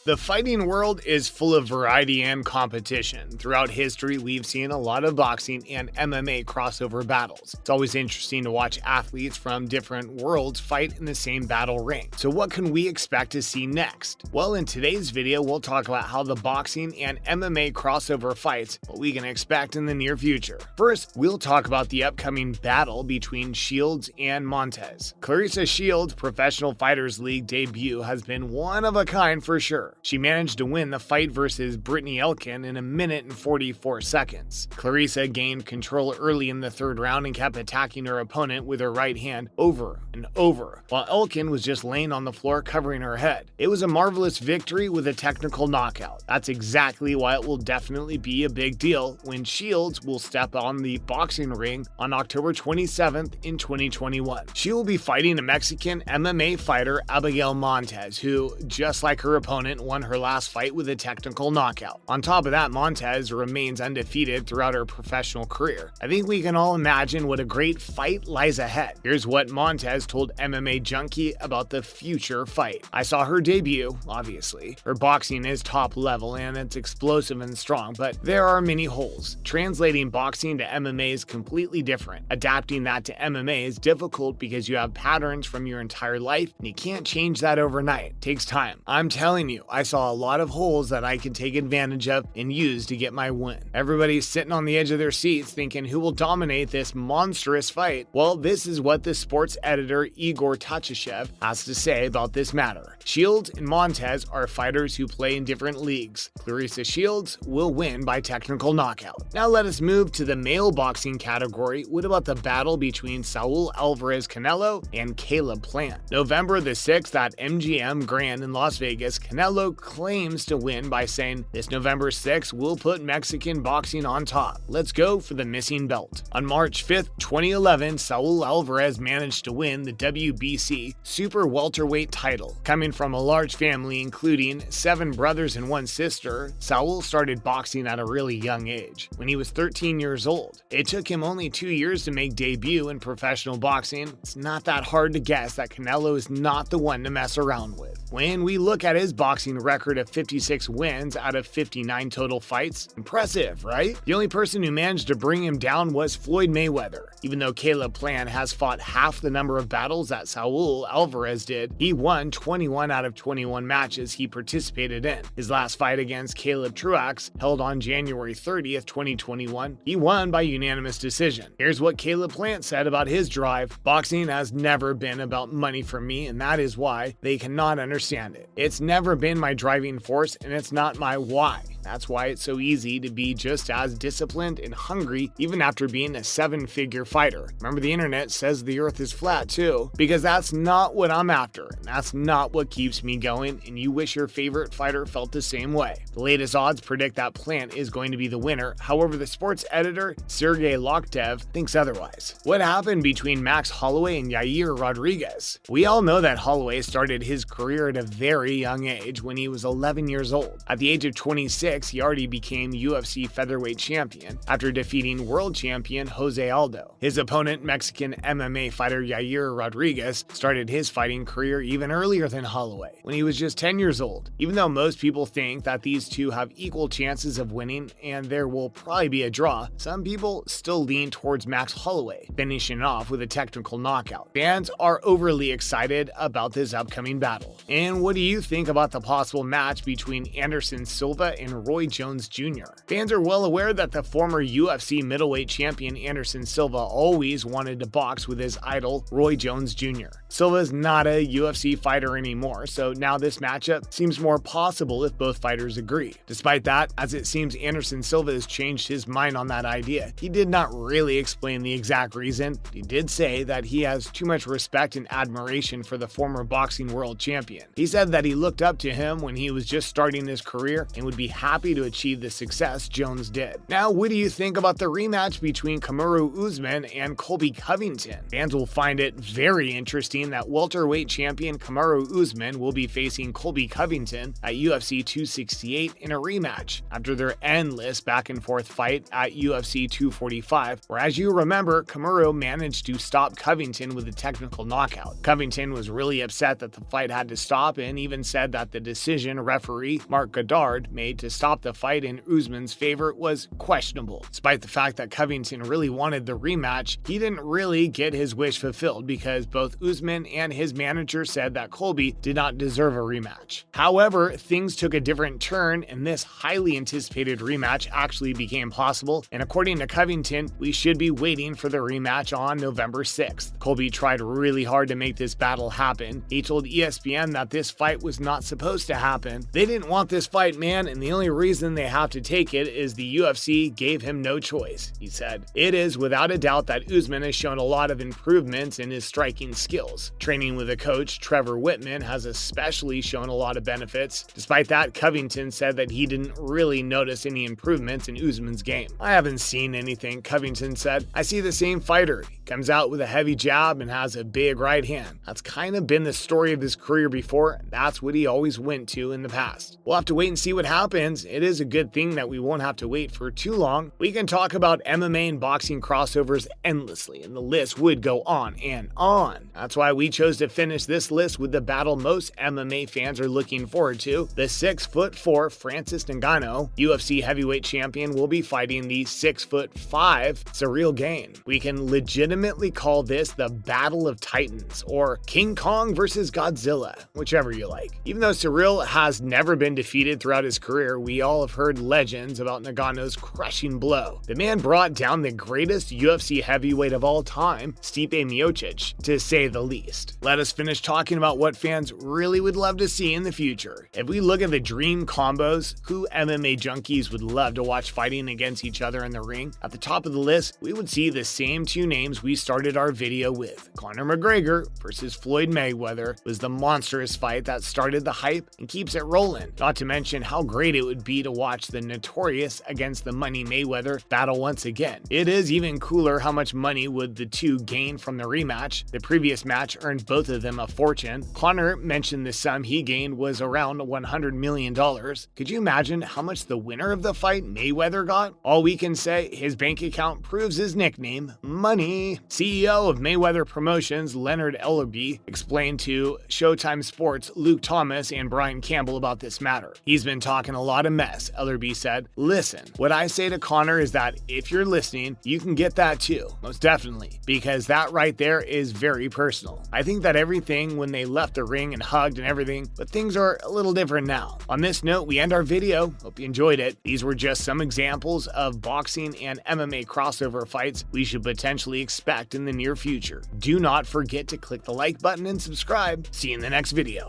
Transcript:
The fighting world is full of variety and competition. Throughout history, we've seen a lot of boxing and MMA crossover battles. It's always interesting to watch athletes from different worlds fight in the same battle ring. So what can we expect to see next? Well, in today's video, we'll talk about how the boxing and MMA crossover fights, what we can expect in the near future. First, we'll talk about the upcoming battle between Shields and Montez. Claressa Shields' Professional Fighters League debut has been one of a kind for sure. She managed to win the fight versus Brittany Elkin in 1 minute and 44 seconds. Claressa gained control early in the third round and kept attacking her opponent with her right hand over and over, while Elkin was just laying on the floor covering her head. It was a marvelous victory with a technical knockout. That's exactly why it will definitely be a big deal when Shields will step on the boxing ring on October 27th in 2021. She will be fighting a Mexican MMA fighter, Abigail Montez, who, just like her opponent, won her last fight with a technical knockout. On top of that, Montez remains undefeated throughout her professional career. I think we can all imagine what a great fight lies ahead. Here's what Montez told MMA Junkie about the future fight. "I saw her debut, obviously. Her boxing is top level and it's explosive and strong, but there are many holes. Translating boxing to MMA is completely different. Adapting that to MMA is difficult because you have patterns from your entire life and you can't change that overnight. It takes time. I'm telling you, I saw a lot of holes that I can take advantage of and use to get my win." Everybody's sitting on the edge of their seats thinking who will dominate this monstrous fight. Well, this is what the sports editor Igor Tachashev has to say about this matter. Shields and Montez are fighters who play in different leagues. Claressa Shields will win by technical knockout. Now let us move to the male boxing category. What about the battle between Saul Alvarez Canelo and Caleb Plant? November the 6th at MGM Grand in Las Vegas, Canelo claims to win by saying, "This November 6th will put Mexican boxing on top. Let's go for the missing belt." On March 5th, 2011, Saul Alvarez managed to win the WBC Super Welterweight title. Coming from a large family including 7 brothers and 1 sister, Saul started boxing at a really young age, when he was 13 years old. It took him only 2 years to make debut in professional boxing. It's not that hard to guess that Canelo is not the one to mess around with. When we look at his boxing record of 56 wins out of 59 total fights, impressive, right? The only person who managed to bring him down was Floyd Mayweather. Even though Caleb Plant has fought half the number of battles that Saul Alvarez did, he won 21 out of 21 matches he participated in. His last fight against Caleb Truax, held on January 30th, 2021, he won by unanimous decision. Here's what Caleb Plant said about his drive: "Boxing has never been about money for me, and that is why they cannot understand it. It's never been my driving force, and it's not my why. That's why it's so easy to be just as disciplined and hungry even after being a 7-figure fighter. Remember, the internet says the earth is flat too, because that's not what I'm after, and that's not what keeps me going, and you wish your favorite fighter felt the same way." The latest odds predict that Plant is going to be the winner. However, the sports editor Sergey Lokhdev thinks otherwise. What happened between Max Holloway and Yair Rodriguez? We all know that Holloway started his career at a very young age when he was 11 years old. At the age of 26, he already became UFC featherweight champion after defeating world champion Jose Aldo. His opponent, Mexican MMA fighter Yair Rodriguez, started his fighting career even earlier than Holloway, when he was just 10 years old. Even though most people think that these two have equal chances of winning and there will probably be a draw, some people still lean towards Max Holloway, finishing off with a technical knockout. Fans are overly excited about this upcoming battle. And what do you think about the possible match between Anderson Silva and Roy Jones Jr.? Fans are well aware that the former UFC middleweight champion Anderson Silva always wanted to box with his idol Roy Jones Jr. Silva is not a UFC fighter anymore, so now this matchup seems more possible if both fighters agree. Despite that, as it seems Anderson Silva has changed his mind on that idea. He did not really explain the exact reason, but he did say that he has too much respect and admiration for the former boxing world champion. He said that he looked up to him when he was just starting his career and would be happy happy to achieve the success Jones did. Now, what do you think about the rematch between Kamaru Usman and Colby Covington? Fans will find it very interesting that welterweight champion Kamaru Usman will be facing Colby Covington at UFC 268 in a rematch after their endless back-and-forth fight at UFC 245, where, as you remember, Kamaru managed to stop Covington with a technical knockout. Covington was really upset that the fight had to stop and even said that the decision referee Mark Goddard made to stop the fight in Usman's favor was questionable. Despite the fact that Covington really wanted the rematch, he didn't really get his wish fulfilled because both Usman and his manager said that Colby did not deserve a rematch. However, things took a different turn and this highly anticipated rematch actually became possible, and according to Covington, we should be waiting for the rematch on November 6th. Colby tried really hard to make this battle happen. He told ESPN that this fight was not supposed to happen. They didn't want this fight, man, and the only reason they have to take it is the UFC gave him no choice, he said. It is without a doubt that Usman has shown a lot of improvements in his striking skills. Training with a coach, Trevor Whitman, has especially shown a lot of benefits. Despite that, Covington said that he didn't really notice any improvements in Usman's game. I haven't seen anything, Covington said. I see the same fighter. He comes out with a heavy jab and has a big right hand. That's kind of been the story of his career before, and that's what he always went to in the past. We'll have to wait and see what happens. It is a good thing that we won't have to wait for too long. We can talk about MMA and boxing crossovers endlessly, and the list would go on and on. That's why we chose to finish this list with the battle most MMA fans are looking forward to. The 6'4" Francis Ngannou, UFC heavyweight champion, will be fighting the 6'5" Ciryl Gane. We can legitimately call this the Battle of Titans, or King Kong versus Godzilla, whichever you like. Even though Ciryl has never been defeated throughout his career, we all have heard legends about Ngannou's crushing blow. The man brought down the greatest UFC heavyweight of all time, Stipe Miocic, to say the least. Let us finish talking about what fans really would love to see in the future. If we look at the dream combos, who MMA junkies would love to watch fighting against each other in the ring, at the top of the list, we would see the same two names we started our video with. Conor McGregor versus Floyd Mayweather was the monstrous fight that started the hype and keeps it rolling. Not to mention how great it would be to watch the Notorious against the Money Mayweather battle once again. It is even cooler how much money would the two gain from the rematch. The previous match earned both of them a fortune. Conor mentioned the sum he gained was around $100 million. Could you imagine how much the winner of the fight, Mayweather, got? All we can say, his bank account proves his nickname, Money. CEO of Mayweather Promotions, Leonard Ellerby, explained to Showtime Sports' Luke Thomas and Brian Campbell about this matter. He's been talking a lot of mess, Ellerby said. Listen, what I say to Conor is that if you're listening, you can get that too, most definitely, because that right there is very personal. I think that everything when they left the ring and hugged and everything, but things are a little different now. On this note, we end our video. Hope you enjoyed it. These were just some examples of boxing and MMA crossover fights we should potentially expect in the near future. Do not forget to click the like button and subscribe. See you in the next video.